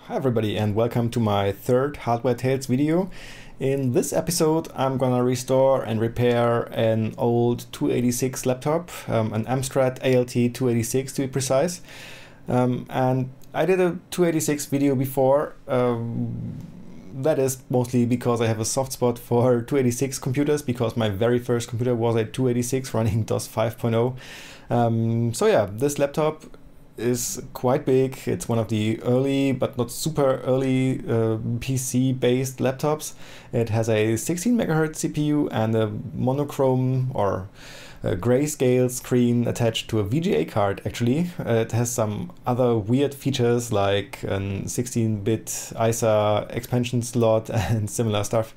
Hi everybody and welcome to my third Hardware Tales video. In this episode I'm gonna restore and repair an old 286 laptop, an Amstrad ALT-286 to be precise. And I did a 286 video before. That is mostly because I have a soft spot for 286 computers, because my very first computer was a 286 running DOS 5.0. So yeah, this laptop is quite big. It's one of the early but not super early PC based laptops. It has a 16 MHz CPU and a monochrome or a grayscale screen attached to a VGA card. Actually, it has some other weird features like a 16-bit ISA expansion slot and similar stuff.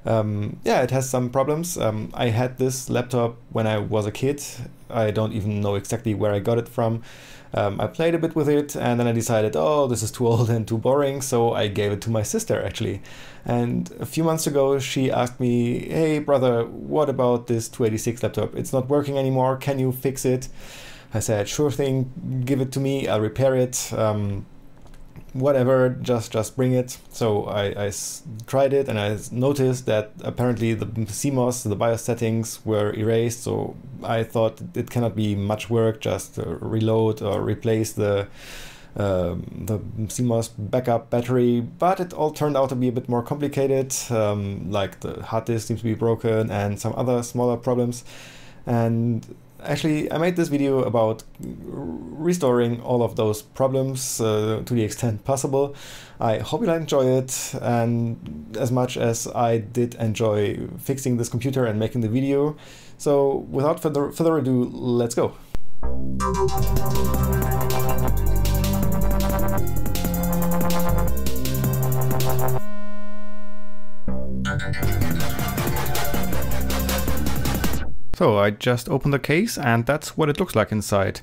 Yeah, it has some problems. I had this laptop when I was a kid. I don't even know exactly where I got it from. I played a bit with it and then I decided, oh, this is too old and too boring, so I gave it to my sister actually. And a few months ago she asked me, hey brother, what about this 286 laptop? It's not working anymore, can you fix it? I said, sure thing, give it to me, I'll repair it. Whatever, just bring it. So I tried it and I noticed that apparently the CMOS, the BIOS settings were erased, so I thought it cannot be much work, just reload or replace the CMOS backup battery, but it all turned out to be a bit more complicated, like the hard disk seems to be broken and some other smaller problems. And actually, I made this video about restoring all of those problems to the extent possible. I hope you'll enjoy it, and as much as I did enjoy fixing this computer and making the video. So without further ado, let's go. So I just opened the case and that's what it looks like inside.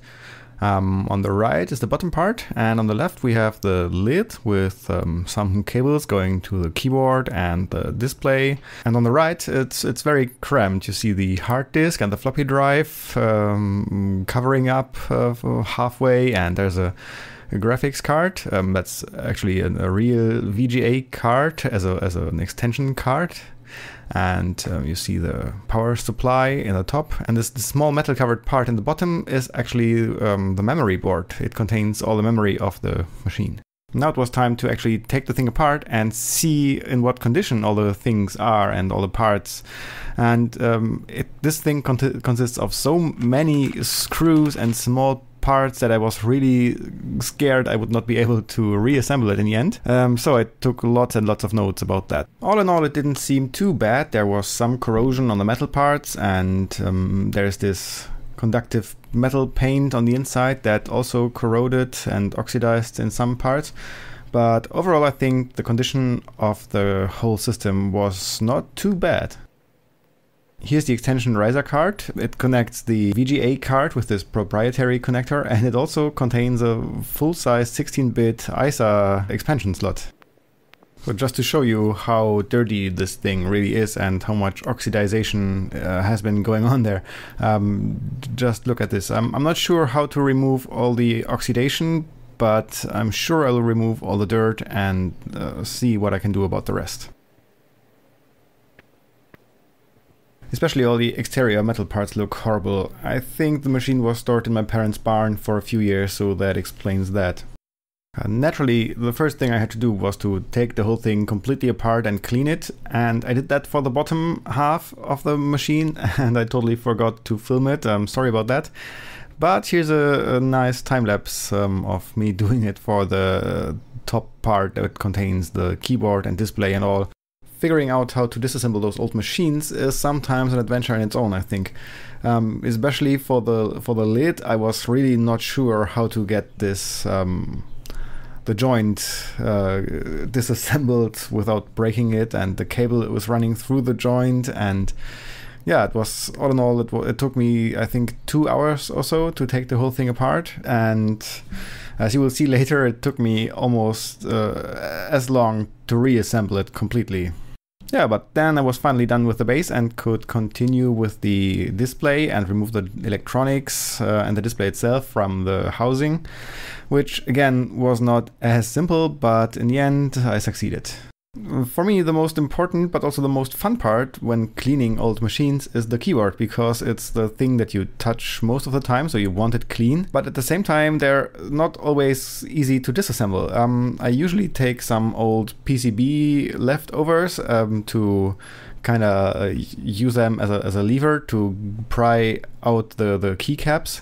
On the right is the bottom part, and on the left we have the lid with some cables going to the keyboard and the display. And on the right it's very cramped. You see the hard disk and the floppy drive covering up halfway, and there's a graphics card that's actually a real VGA card as an extension card. And you see the power supply in the top, and this small metal covered part in the bottom is actually the memory board. It contains all the memory of the machine. Now it was time to actually take the thing apart and see in what condition all the things are and all the parts. And this thing consists of so many screws and small parts that I was really scared I would not be able to reassemble it in the end. So I took lots and lots of notes about that. All in all, it didn't seem too bad. There was some corrosion on the metal parts, and there's this conductive metal paint on the inside that also corroded and oxidized in some parts. But overall, I think the condition of the whole system was not too bad. Here's the extension riser card. It connects the VGA card with this proprietary connector, and it also contains a full-size 16-bit ISA expansion slot. So just to show you how dirty this thing really is and how much oxidization has been going on there, just look at this. I'm not sure how to remove all the oxidation, but I'm sure I'll remove all the dirt and see what I can do about the rest. Especially all the exterior metal parts look horrible. I think the machine was stored in my parents' barn for a few years, so that explains that. Naturally, the first thing I had to do was to take the whole thing completely apart and clean it, and I did that for the bottom half of the machine, and I totally forgot to film it. I'm sorry about that. But here's a nice time-lapse of me doing it for the top part that contains the keyboard and display and all. Figuring out how to disassemble those old machines is sometimes an adventure in its own, I think. Especially for the lid, I was really not sure how to get this the joint disassembled without breaking it, and the cable was running through the joint, and yeah, it was, all in all, it took me, I think, 2 hours or so to take the whole thing apart, and as you will see later, it took me almost as long to reassemble it completely. Yeah, but then I was finally done with the base and could continue with the display and remove the electronics and the display itself from the housing, which again was not as simple, but in the end I succeeded. For me, the most important but also the most fun part when cleaning old machines is the keyboard, because it's the thing that you touch most of the time, so you want it clean. But at the same time, they're not always easy to disassemble. I usually take some old PCB leftovers to kind of use them as a lever to pry out the keycaps.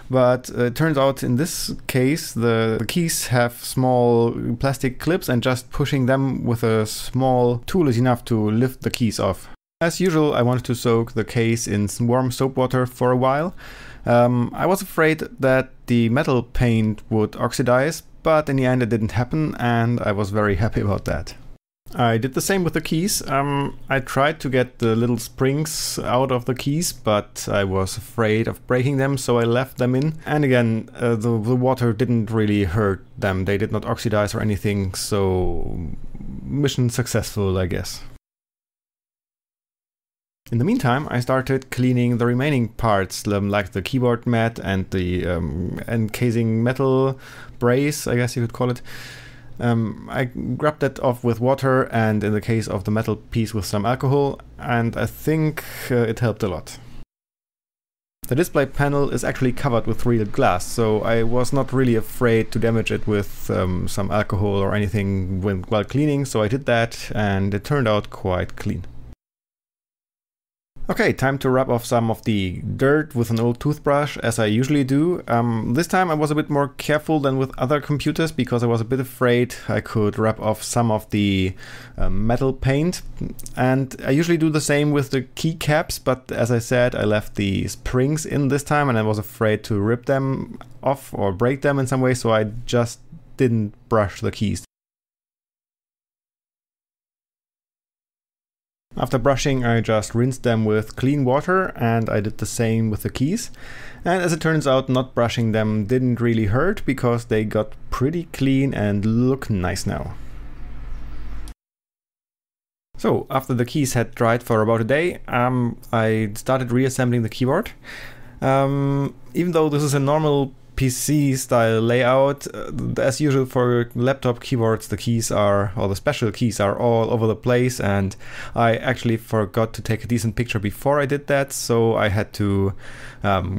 But it turns out in this case, the keys have small plastic clips, and just pushing them with a small tool is enough to lift the keys off. As usual, I wanted to soak the case in some warm soap water for a while. I was afraid that the metal paint would oxidize, but in the end it didn't happen, and I was very happy about that. I did the same with the keys. I tried to get the little springs out of the keys, but I was afraid of breaking them, so I left them in. And again, the water didn't really hurt them. They did not oxidize or anything, so mission successful, I guess. In the meantime, I started cleaning the remaining parts, like the keyboard mat and the encasing metal brace, I guess you could call it. I rubbed that off with water, and in the case of the metal piece with some alcohol, and I think it helped a lot. The display panel is actually covered with real glass, so I was not really afraid to damage it with some alcohol or anything while cleaning, so I did that, and it turned out quite clean. Okay, time to rub off some of the dirt with an old toothbrush, as I usually do. This time I was a bit more careful than with other computers, because I was a bit afraid I could rub off some of the metal paint. And I usually do the same with the keycaps, but as I said, I left the springs in this time, and I was afraid to rip them off or break them in some way, so I just didn't brush the keys. After brushing, I just rinsed them with clean water, and I did the same with the keys. And as it turns out, not brushing them didn't really hurt, because they got pretty clean and look nice now. So, after the keys had dried for about a day, I started reassembling the keyboard. Even though this is a normal PC style layout, as usual for laptop keyboards, the keys are, or the special keys are all over the place, and I actually forgot to take a decent picture before I did that, so I had to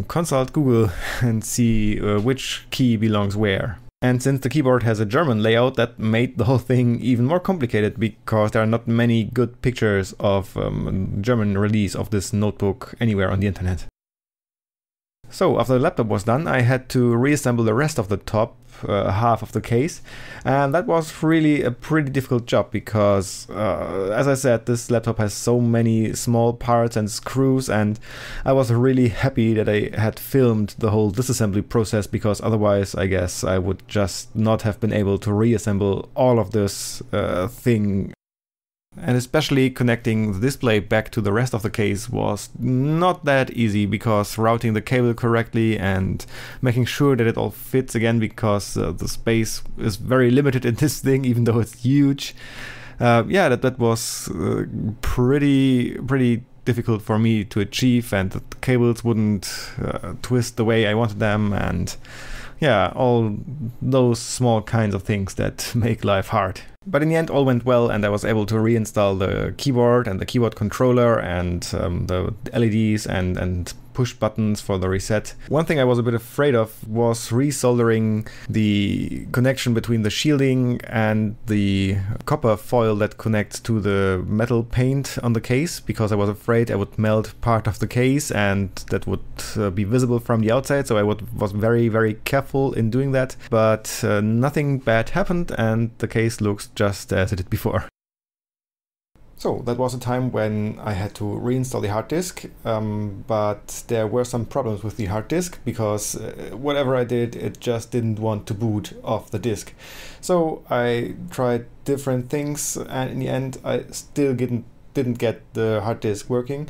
consult Google and see which key belongs where. And since the keyboard has a German layout, that made the whole thing even more complicated, because there are not many good pictures of German release of this notebook anywhere on the internet. So after the laptop was done, I had to reassemble the rest of the top half of the case, and that was really a pretty difficult job, because as I said, this laptop has so many small parts and screws, and I was really happy that I had filmed the whole disassembly process, because otherwise I guess I would just not have been able to reassemble all of this thing. And especially connecting the display back to the rest of the case was not that easy, because routing the cable correctly and making sure that it all fits again, because the space is very limited in this thing, even though it's huge. Yeah, that was pretty difficult for me to achieve, and the cables wouldn't twist the way I wanted them, and yeah, all those small kinds of things that make life hard. But in the end, all went well, and I was able to reinstall the keyboard and the keyboard controller and the LEDs and push buttons for the reset. One thing I was a bit afraid of was resoldering the connection between the shielding and the copper foil that connects to the metal paint on the case, because I was afraid I would melt part of the case and that would be visible from the outside, so I was very careful in doing that. But nothing bad happened, and the case looks just as it did before. So that was a time when I had to reinstall the hard disk, but there were some problems with the hard disk, because whatever I did, it just didn't want to boot off the disk. So I tried different things, and in the end I still didn't get the hard disk working.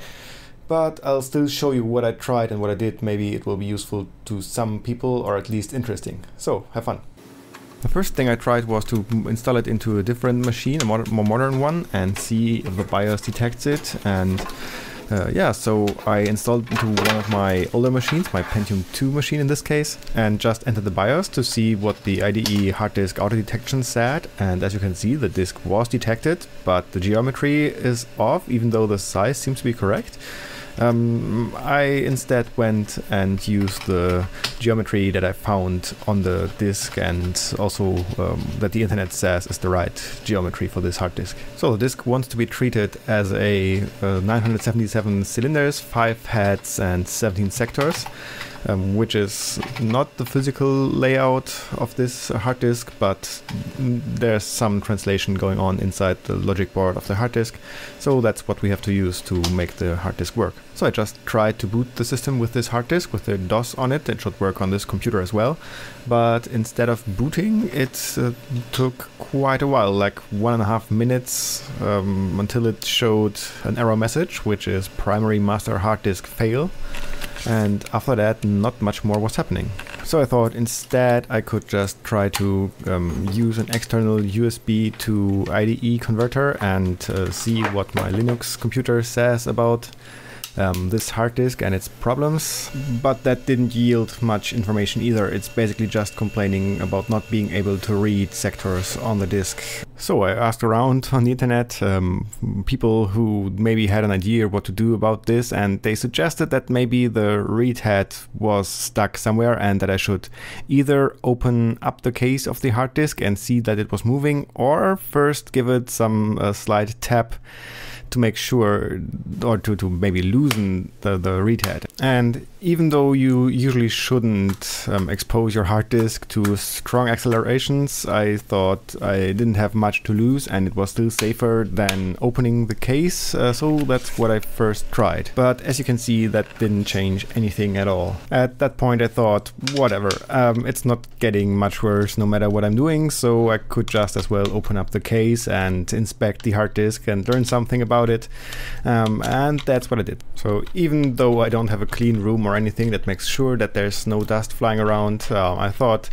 But I'll still show you what I tried and what I did. Maybe it will be useful to some people, or at least interesting. So have fun. The first thing I tried was to install it into a different machine, a more modern one, and see if the BIOS detects it. And yeah, so I installed it into one of my older machines, my Pentium 2 machine in this case, and just entered the BIOS to see what the IDE hard disk auto detection said. And as you can see, the disk was detected, but the geometry is off, even though the size seems to be correct. I instead went and used the geometry that I found on the disk, and also that the internet says is the right geometry for this hard disk. So the disk wants to be treated as a 977 cylinders, 5 heads and 17 sectors, which is not the physical layout of this hard disk, but there's some translation going on inside the logic board of the hard disk, so that's what we have to use to make the hard disk work. So I just tried to boot the system with this hard disk with the DOS on it. It should work on this computer as well, but instead of booting, it took quite a while, like 1.5 minutes, until it showed an error message, which is primary master hard disk fail. And after that, not much more was happening. So I thought instead I could just try to use an external USB to IDE converter and see what my Linux computer says about this hard disk and its problems, but that didn't yield much information either. It's basically just complaining about not being able to read sectors on the disk. So I asked around on the internet, people who maybe had an idea what to do about this, and they suggested that maybe the read head was stuck somewhere and that I should either open up the case of the hard disk and see that it was moving, or first give it some slight tap to make sure, or to maybe loosen the read head. And even though you usually shouldn't expose your hard disk to strong accelerations, I thought I didn't have much to lose and it was still safer than opening the case, so that's what I first tried. But as you can see, that didn't change anything at all. At that point I thought, whatever, it's not getting much worse no matter what I'm doing, so I could just as well open up the case and inspect the hard disk and learn something about it, and that's what I did. So even though I don't have a clean room or anything that makes sure that there's no dust flying around, I thought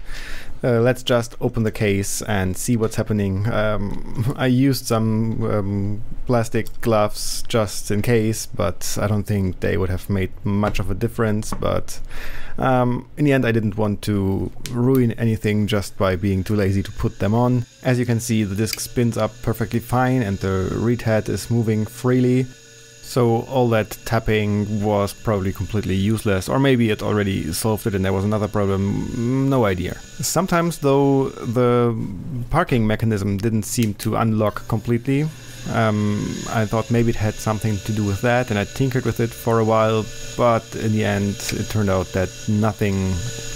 let's just open the case and see what's happening. I used some plastic gloves just in case, but I don't think they would have made much of a difference. But in the end I didn't want to ruin anything just by being too lazy to put them on. As you can see, the disk spins up perfectly fine and the read head is moving freely. So all that tapping was probably completely useless, or maybe it already solved it and there was another problem, no idea. Sometimes though the parking mechanism didn't seem to unlock completely. I thought maybe it had something to do with that, and I tinkered with it for a while, but in the end it turned out that nothing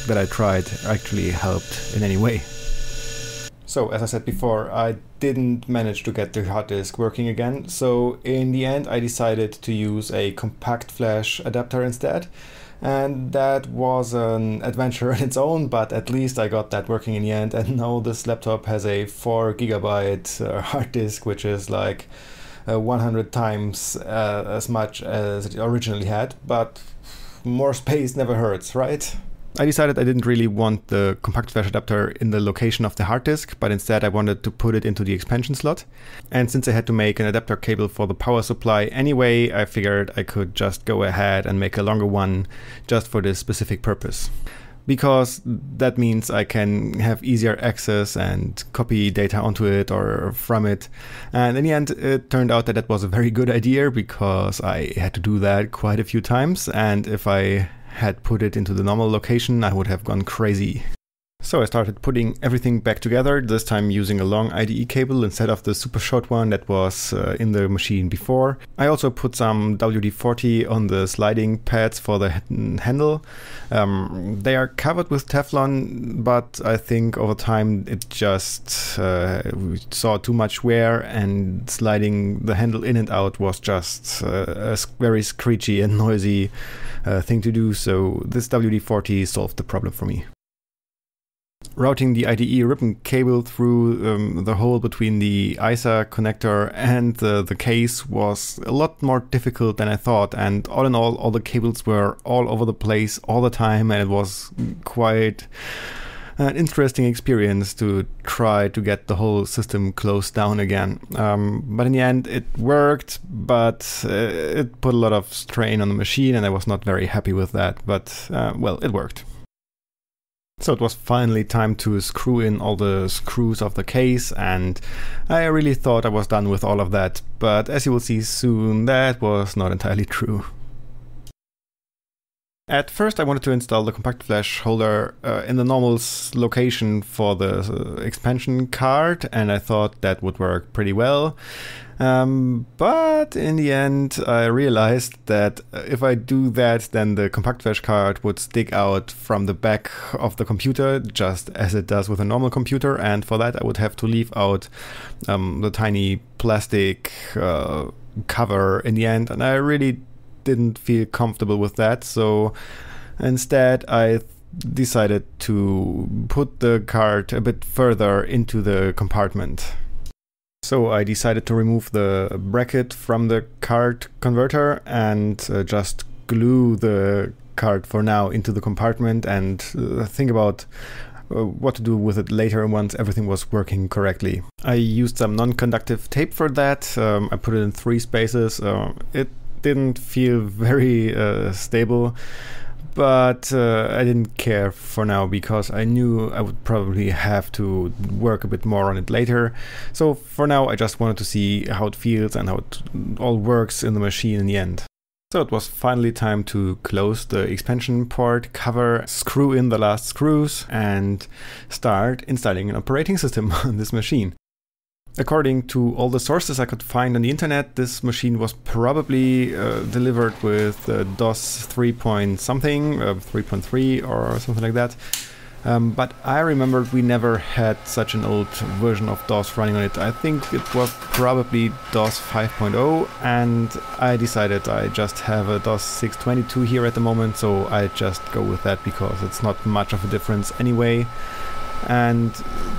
that I tried actually helped in any way. So as I said before, I didn't manage to get the hard disk working again, so in the end I decided to use a compact flash adapter instead, and that was an adventure in its own, but at least I got that working in the end, and now this laptop has a 4 GB hard disk, which is like 100 times as much as it originally had, but more space never hurts, right? I decided I didn't really want the compact flash adapter in the location of the hard disk, but instead I wanted to put it into the expansion slot. And since I had to make an adapter cable for the power supply anyway, I figured I could just go ahead and make a longer one just for this specific purpose. Because that means I can have easier access and copy data onto it or from it. And in the end, it turned out that that was a very good idea, because I had to do that quite a few times, and if I had put it into the normal location, I would have gone crazy. So I started putting everything back together, this time using a long IDE cable instead of the super short one that was in the machine before. I also put some WD-40 on the sliding pads for the handle. They are covered with Teflon, but I think over time it just saw too much wear, and sliding the handle in and out was just a very screechy and noisy thing to do, so this WD-40 solved the problem for me. Routing the IDE ribbon cable through the hole between the ISA connector and the case was a lot more difficult than I thought, and all in all the cables were all over the place all the time, and it was quite an interesting experience to try to get the whole system closed down again. But in the end it worked, but it put a lot of strain on the machine and I was not very happy with that, but well, it worked. So it was finally time to screw in all the screws of the case, and I really thought I was done with all of that, but as you will see soon, that was not entirely true. At first I wanted to install the compact flash holder in the normal location for the expansion card, and I thought that would work pretty well. But in the end I realized that if I do that, then the compact flash card would stick out from the back of the computer, just as it does with a normal computer, and for that I would have to leave out the tiny plastic cover in the end, and I really didn't feel comfortable with that, so instead I decided to put the card a bit further into the compartment. So I decided to remove the bracket from the card converter and just glue the card for now into the compartment and think about what to do with it later once everything was working correctly. I used some non-conductive tape for that. I put it in 3 spaces. It didn't feel very stable, but I didn't care for now because I knew I would probably have to work a bit more on it later. So for now I just wanted to see how it feels and how it all works in the machine in the end. So it was finally time to close the expansion port cover, screw in the last screws, and start installing an operating system on this machine. According to all the sources I could find on the internet, this machine was probably delivered with DOS 3 point something, 3.3 or something like that. But I remembered we never had such an old version of DOS running on it. I think it was probably DOS 5.0, and I decided I just have a DOS 622 here at the moment, so I just go with that because it's not much of a difference anyway. And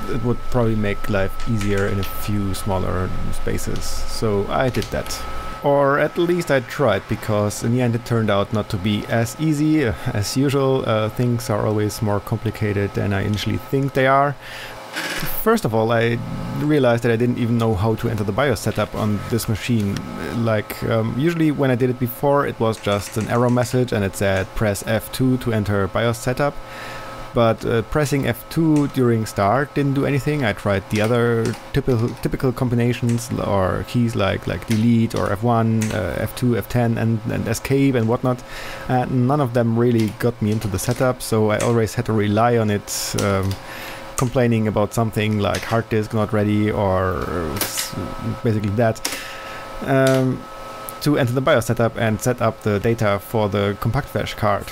it would probably make life easier in a few smaller spaces, so I did that. Or at least I tried, because in the end it turned out not to be as easy as usual. Things are always more complicated than I initially think they are. First of all, I realized that I didn't even know how to enter the BIOS setup on this machine. Like, usually when I did it before, it was just an error message and it said press F2 to enter BIOS setup. But pressing F2 during start didn't do anything. I tried the other typical combinations or keys like delete or F1, F2, F10 and escape and whatnot. None of them really got me into the setup, so I always had to rely on it, complaining about something like hard disk not ready or basically that, to enter the BIOS setup and set up the data for the compact flash card.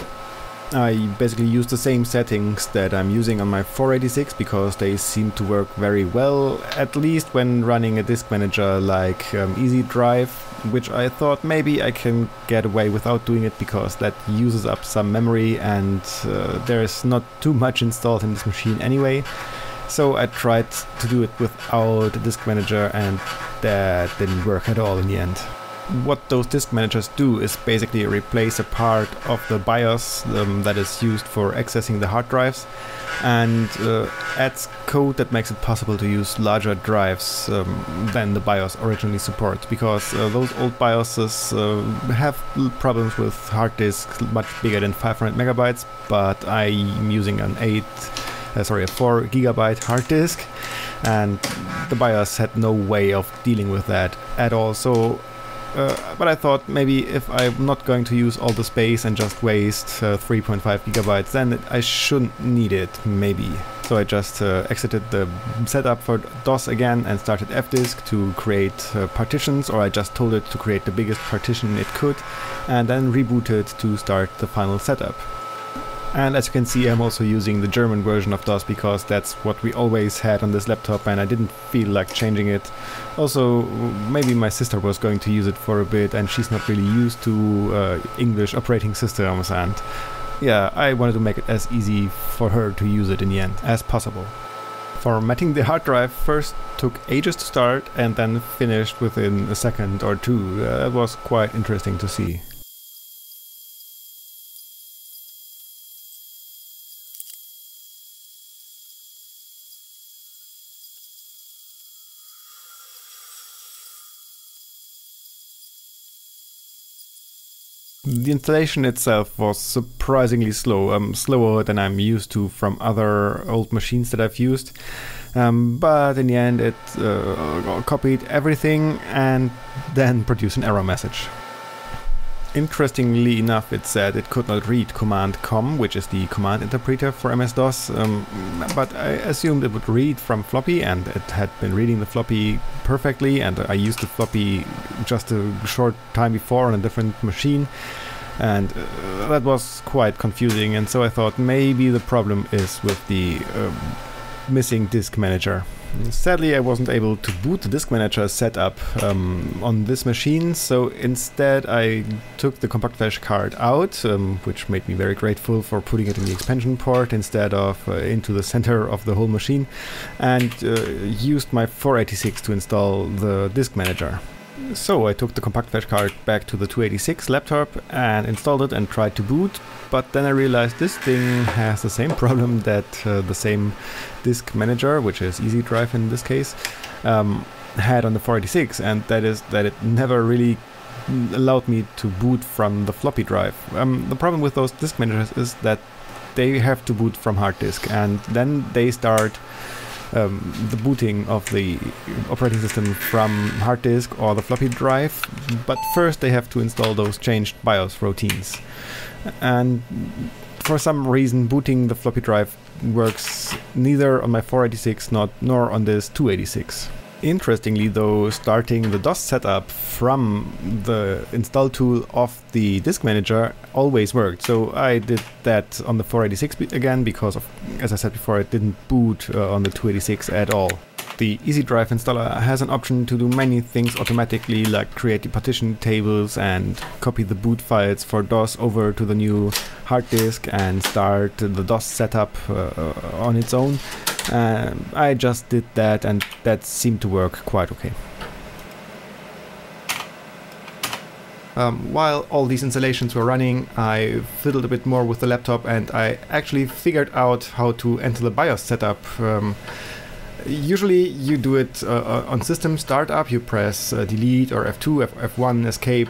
I basically use the same settings that I'm using on my 486 because they seem to work very well, at least when running a disk manager like Easy Drive, which I thought maybe I can get away without doing it because that uses up some memory and there's not too much installed in this machine anyway. So I tried to do it without a disk manager and that didn't work at all in the end. What those disk managers do is basically replace a part of the BIOS that is used for accessing the hard drives, and adds code that makes it possible to use larger drives than the BIOS originally supports, because those old BIOSes have problems with hard disks much bigger than 500 megabytes, but I'm using an a 4 gigabyte hard disk, and the BIOS had no way of dealing with that at all. So but I thought maybe if I'm not going to use all the space and just waste 3.5 gigabytes, then I shouldn't need it, maybe. So I just exited the setup for DOS again and started fdisk to create partitions, or I just told it to create the biggest partition it could, and then rebooted to start the final setup. And as you can see, I'm also using the German version of DOS because that's what we always had on this laptop and I didn't feel like changing it. Also, maybe my sister was going to use it for a bit and she's not really used to English operating systems, and yeah, I wanted to make it as easy for her to use it in the end as possible. Formatting the hard drive first took ages to start and then finished within a second or two. It was quite interesting to see. The installation itself was surprisingly slow, slower than I'm used to from other old machines that I've used. But in the end it copied everything and then produced an error message. Interestingly enough, it said it could not read command com, which is the command interpreter for MS-DOS, but I assumed it would read from floppy, and it had been reading the floppy perfectly, and I used the floppy just a short time before on a different machine, and that was quite confusing, and so I thought maybe the problem is with the missing disk manager. Sadly, I wasn't able to boot the disk manager setup on this machine, so instead I took the compact flash card out, which made me very grateful for putting it in the expansion port instead of into the center of the whole machine, and used my 486 to install the disk manager. So I took the compact flash card back to the 286 laptop and installed it and tried to boot, but then I realized this thing has the same problem that the same disk manager, which is Easy Drive in this case, had on the 486, and that is that it never really allowed me to boot from the floppy drive. The problem with those disk managers is that they have to boot from hard disk, and then they start the booting of the operating system from hard disk or the floppy drive, but first they have to install those changed BIOS routines. And for some reason booting the floppy drive works neither on my 486 nor on this 286. Interestingly though, starting the DOS setup from the install tool of the disk manager always worked. So I did that on the 486 again because of, as I said before, it didn't boot on the 286 at all. The Easy Drive installer has an option to do many things automatically, like create the partition tables and copy the boot files for DOS over to the new hard disk and start the DOS setup on its own. I just did that, and that seemed to work quite okay. While all these installations were running, I fiddled a bit more with the laptop, and I actually figured out how to enter the BIOS setup. Usually you do it on system startup, you press delete or F2, F1, escape,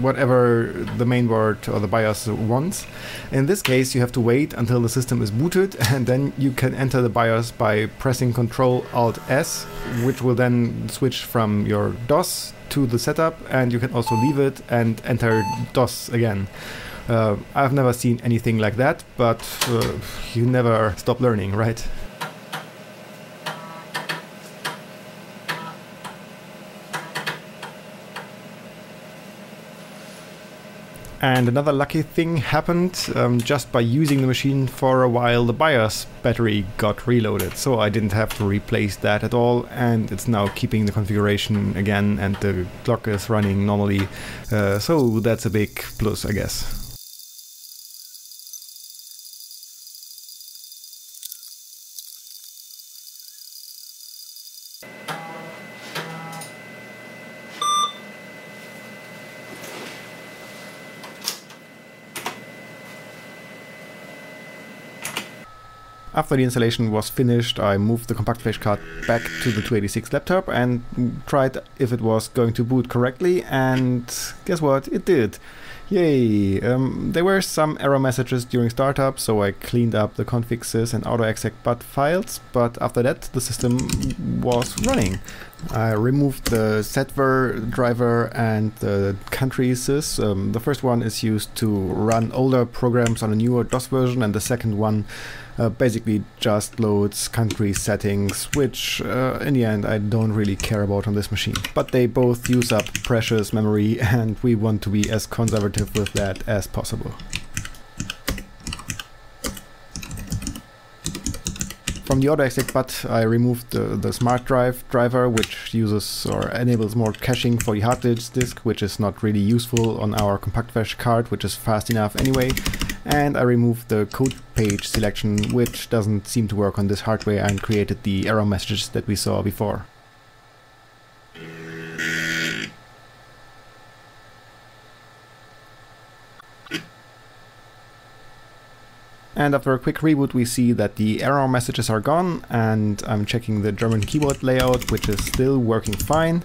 whatever the mainboard or the BIOS wants. In this case you have to wait until the system is booted, and then you can enter the BIOS by pressing Ctrl Alt S, which will then switch from your DOS to the setup, and you can also leave it and enter DOS again. I've never seen anything like that, but you never stop learning, right? And another lucky thing happened. Just by using the machine for a while, the BIOS battery got reloaded, so I didn't have to replace that at all, and it's now keeping the configuration again, and the clock is running normally, so that's a big plus, I guess. After the installation was finished, I moved the compact flash card back to the 286 laptop and tried if it was going to boot correctly, and guess what? It did! Yay! There were some error messages during startup, so I cleaned up the configsys and autoexec.bat files, but after that the system was running. I removed the setver driver and the country sys. The first one is used to run older programs on a newer DOS version, and the second one basically just loads country settings, which in the end I don't really care about on this machine. But they both use up precious memory, and we want to be as conservative with that as possible. From the autoexec.bat I removed the smart drive driver, which uses or enables more caching for the hard disk, which is not really useful on our compact flash card, which is fast enough anyway. And I removed the code page selection, which doesn't seem to work on this hardware, and created the error messages that we saw before. And after a quick reboot we see that the error messages are gone, and I'm checking the German keyboard layout, which is still working fine.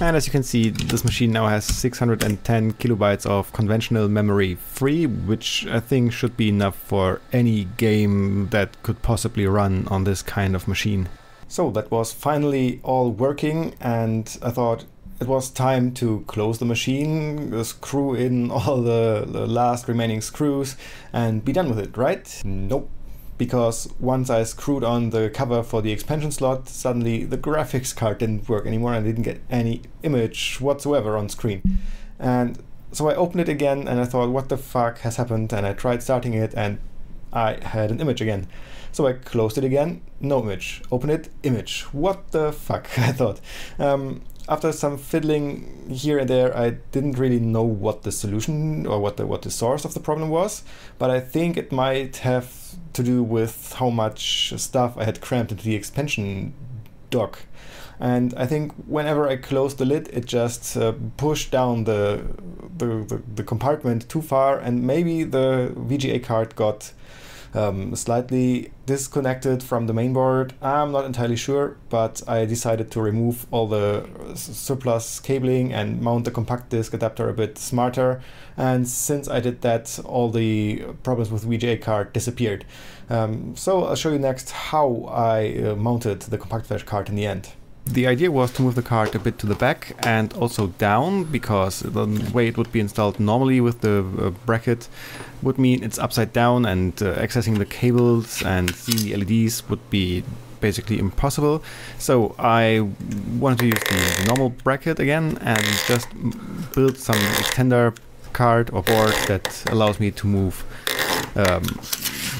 And as you can see, this machine now has 610 kilobytes of conventional memory free, which I think should be enough for any game that could possibly run on this kind of machine. So that was finally all working, and I thought it was time to close the machine, screw in all the last remaining screws and be done with it, right? Nope. Because once I screwed on the cover for the expansion slot, suddenly the graphics card didn't work anymore and I didn't get any image whatsoever on screen. And so I opened it again and I thought, what the fuck has happened? And I tried starting it and I had an image again. So I closed it again, no image. Open it, image. What the fuck, I thought. After some fiddling here and there, I didn't really know what the solution or what the source of the problem was, but I think it might have to do with how much stuff I had crammed into the expansion dock. And I think whenever I closed the lid, it just pushed down the compartment too far, and maybe the VGA card got slightly disconnected from the mainboard. I'm not entirely sure, but I decided to remove all the surplus cabling and mount the compact disc adapter a bit smarter. And since I did that, all the problems with VGA card disappeared. So I'll show you next how I mounted the compact flash card in the end. The idea was to move the card a bit to the back and also down, because the way it would be installed normally with the bracket would mean it's upside down, and accessing the cables and seeing the LEDs would be basically impossible. So I wanted to use the normal bracket again and just build some extender card or board that allows me to move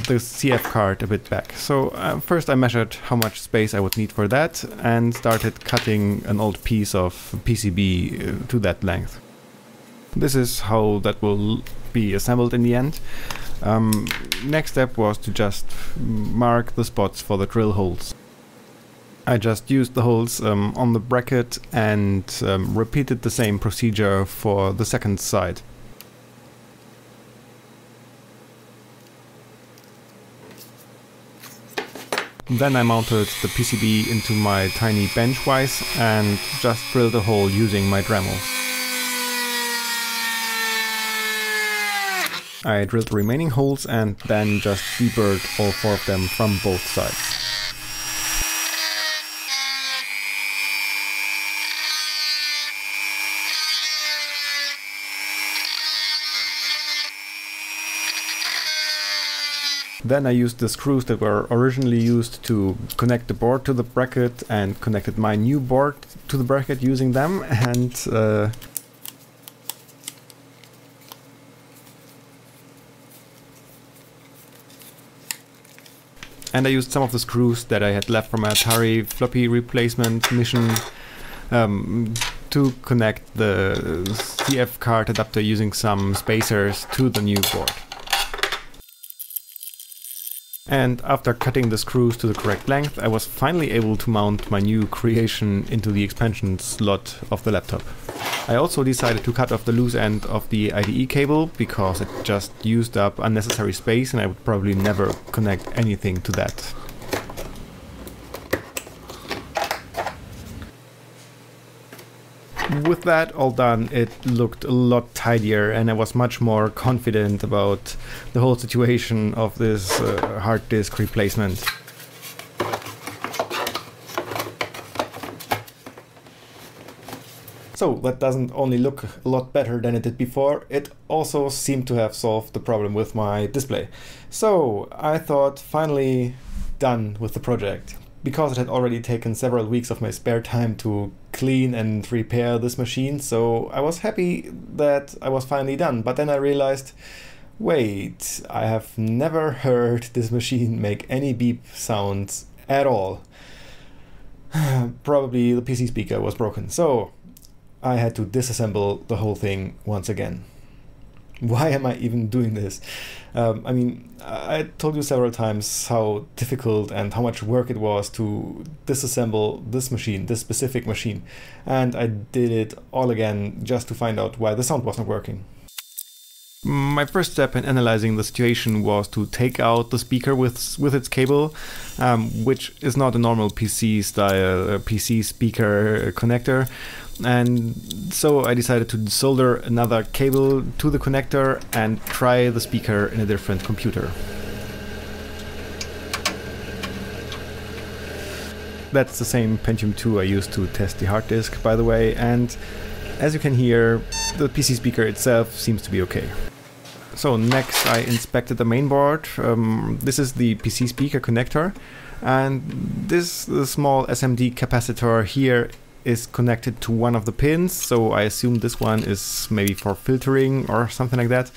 the CF card a bit back. So first I measured how much space I would need for that and started cutting an old piece of PCB to that length. This is how that will be assembled in the end. Next step was to just mark the spots for the drill holes. I just used the holes on the bracket and repeated the same procedure for the second side. Then I mounted the PCB into my tiny bench vise and just drilled a hole using my Dremel. I drilled the remaining holes and then just deburred all 4 of them from both sides. Then I used the screws that were originally used to connect the board to the bracket and connected my new board to the bracket using them, and I used some of the screws that I had left from my Atari floppy replacement mission to connect the CF card adapter using some spacers to the new board. And after cutting the screws to the correct length, I was finally able to mount my new creation into the expansion slot of the laptop. I also decided to cut off the loose end of the IDE cable because it just used up unnecessary space and I would probably never connect anything to that. With that all done, it looked a lot tidier and I was much more confident about the whole situation of this hard disk replacement. So that doesn't only look a lot better than it did before, it also seemed to have solved the problem with my display. So I thought, finally done with the project. Because it had already taken several weeks of my spare time to clean and repair this machine, so I was happy that I was finally done. But then I realized, wait, I have never heard this machine make any beep sounds at all. Probably the PC speaker was broken, so I had to disassemble the whole thing once again. Why am I even doing this? I mean, I told you several times how difficult and how much work it was to disassemble this machine, this specific machine. And I did it all again just to find out why the sound wasn't working. My first step in analyzing the situation was to take out the speaker with its cable, which is not a normal PC style PC speaker connector, And so I decided to solder another cable to the connector and try the speaker in a different computer. That's the same Pentium 2 I used to test the hard disk, by the way, and as you can hear, the PC speaker itself seems to be okay. So next I inspected the mainboard. This is the PC speaker connector, and this small SMD capacitor here is connected to one of the pins, so I assume this one is maybe for filtering or something like that.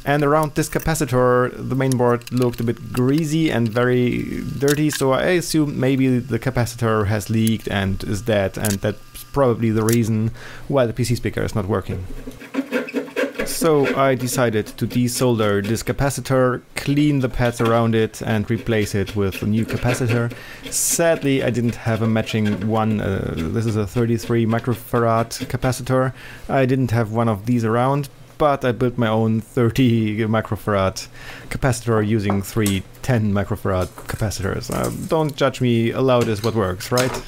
And around this capacitor, the mainboard looked a bit greasy and very dirty, so I assume maybe the capacitor has leaked and is dead, and that's probably the reason why the PC speaker is not working. So I decided to desolder this capacitor, clean the pads around it and replace it with a new capacitor. Sadly, I didn't have a matching one. This is a 33 microfarad capacitor. I didn't have one of these around, but I built my own 30 microfarad capacitor using 3 10 microfarad capacitors. Don't judge me, allowed is what works, right?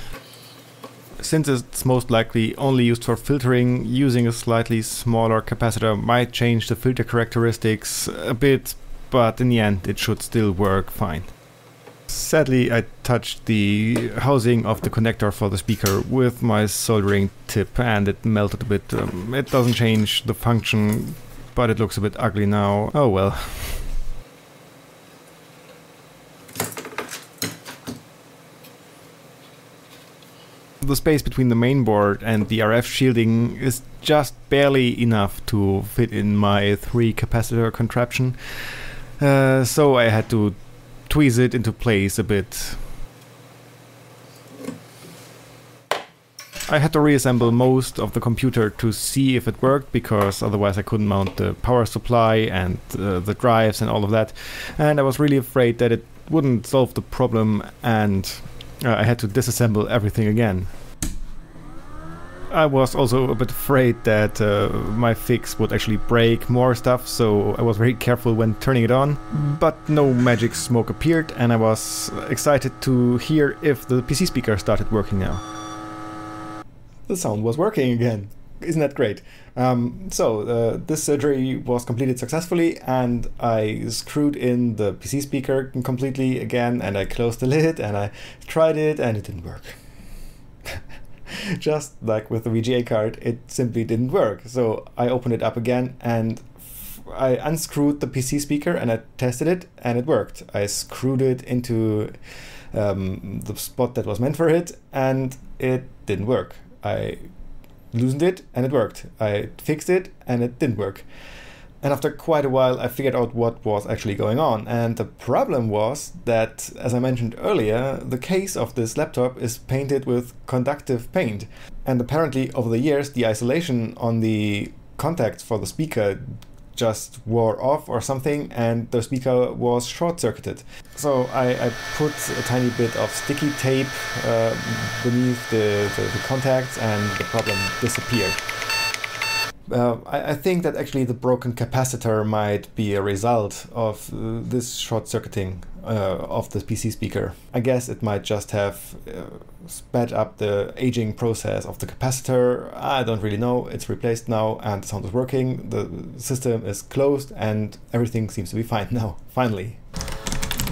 Since it's most likely only used for filtering, using a slightly smaller capacitor might change the filter characteristics a bit, but in the end it should still work fine. Sadly, I touched the housing of the connector for the speaker with my soldering tip and it melted a bit. It doesn't change the function, but it looks a bit ugly now. Oh well. The space between the mainboard and the RF shielding is just barely enough to fit in my 3 capacitor contraption, so I had to tweeze it into place a bit. I had to reassemble most of the computer to see if it worked, because otherwise I couldn't mount the power supply and the drives and all of that, and I was really afraid that it wouldn't solve the problem, and I had to disassemble everything again. I was also a bit afraid that my fix would actually break more stuff, so I was very careful when turning it on, but no magic smoke appeared, and I was excited to hear if the PC speaker started working now. The sound was working again. Isn't that great? This surgery was completed successfully, and I screwed in the PC speaker completely again, and I closed the lid and I tried it and it didn't work. Just like with the VGA card, it simply didn't work. So I opened it up again and I unscrewed the PC speaker and I tested it and it worked. I screwed it into the spot that was meant for it and it didn't work. I loosened it and it worked. I fixed it and it didn't work. And after quite a while I figured out what was actually going on, and the problem was that, as I mentioned earlier, the case of this laptop is painted with conductive paint, and apparently over the years the isolation on the contacts for the speaker just wore off or something, and the speaker was short-circuited. So I put a tiny bit of sticky tape beneath the contacts and the problem disappeared. I think that actually the broken capacitor might be a result of this short-circuiting of the PC speaker. I guess it might just have sped up the aging process of the capacitor. I don't really know. It's replaced now and the sound is working. The system is closed and everything seems to be fine now, finally.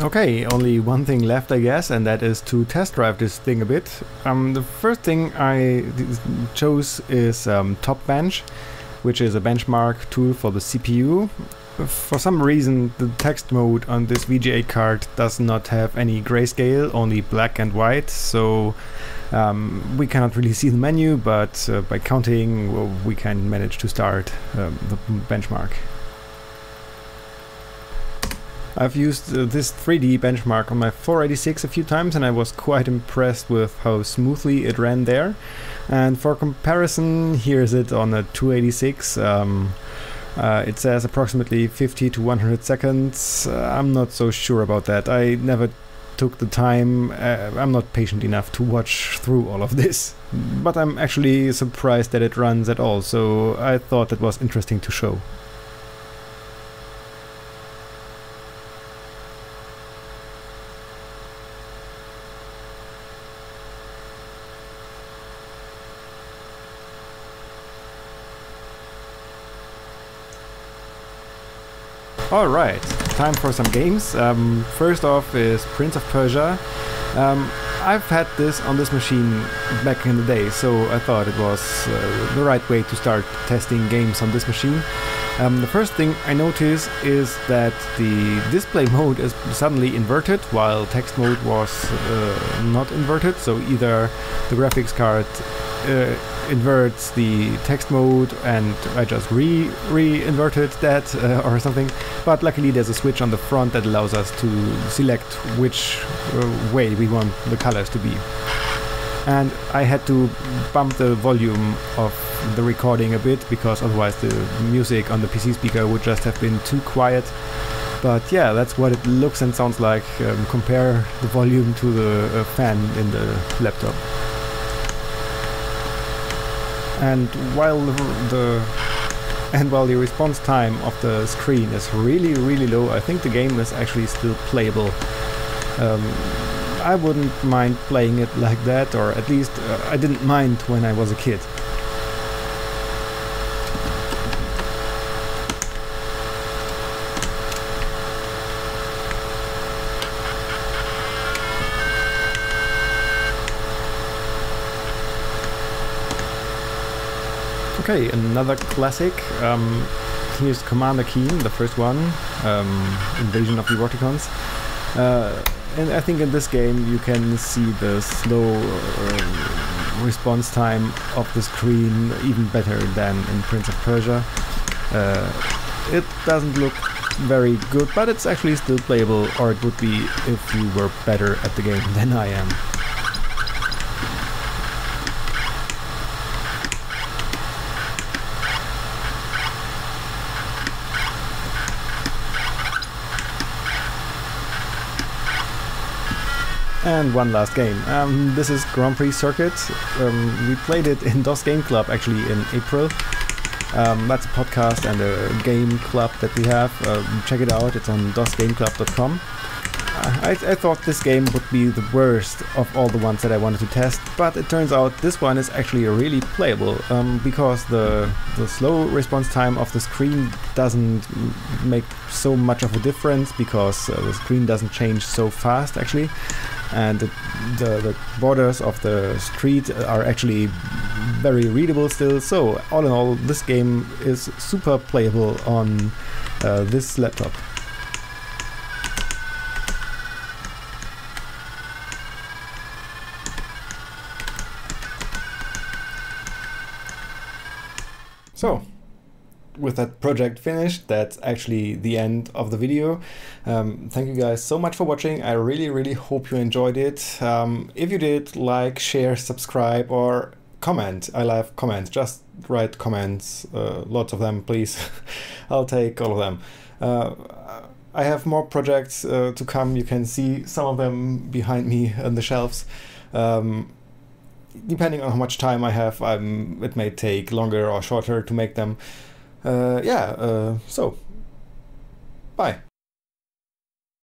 Okay, only one thing left, I guess, and that is to test drive this thing a bit. The first thing I chose is Top Bench, which is a benchmark tool for the CPU. For some reason, the text mode on this VGA card does not have any grayscale, only black and white, so we cannot really see the menu, but by counting we can manage to start the benchmark. I've used this 3D benchmark on my 486 a few times and I was quite impressed with how smoothly it ran there. And for comparison, here's it on a 286. It says approximately 50 to 100 seconds. I'm not so sure about that. I never took the time. I'm not patient enough to watch through all of this. But I'm actually surprised that it runs at all, so I thought that was interesting to show. Alright, time for some games. First off is Prince of Persia. I've had this on this machine back in the day, so I thought it was the right way to start testing games on this machine. The first thing I notice is that the display mode is suddenly inverted, while text mode was not inverted, so either the graphics card inverts the text mode and I just re-inverted that or something, but luckily there's a switch on the front that allows us to select which way we want the colors to be. And I had to bump the volume of the recording a bit because otherwise the music on the PC speaker would just have been too quiet. But yeah, that's what it looks and sounds like. Compare the volume to the fan in the laptop. And while the response time of the screen is really low, I think the game is actually still playable. I wouldn't mind playing it like that, or at least I didn't mind when I was a kid. Okay, another classic. Here's Commander Keen, the first one, Invasion of the Vorticons. And I think in this game you can see the slow response time of the screen even better than in Prince of Persia. It doesn't look very good, but it's actually still playable, or it would be if you were better at the game than I am. And one last game. This is Grand Prix Circuit. We played it in DOS Game Club actually in April. That's a podcast and a game club that we have. Check it out, it's on dosgameclub.com. I thought this game would be the worst of all the ones that I wanted to test, but it turns out this one is actually really playable, because the slow response time of the screen doesn't make so much of a difference, because the screen doesn't change so fast actually, and the borders of the street are actually very readable still. So all in all, this game is super playable on this laptop. So, with that project finished, that's actually the end of the video. Thank you guys so much for watching. I really hope you enjoyed it. If you did, like, share, subscribe, or comment. I love comments. Just write comments, lots of them, please. I'll take all of them. I have more projects to come. You can see some of them behind me on the shelves. Depending on how much time I have, it may take longer or shorter to make them. So, bye.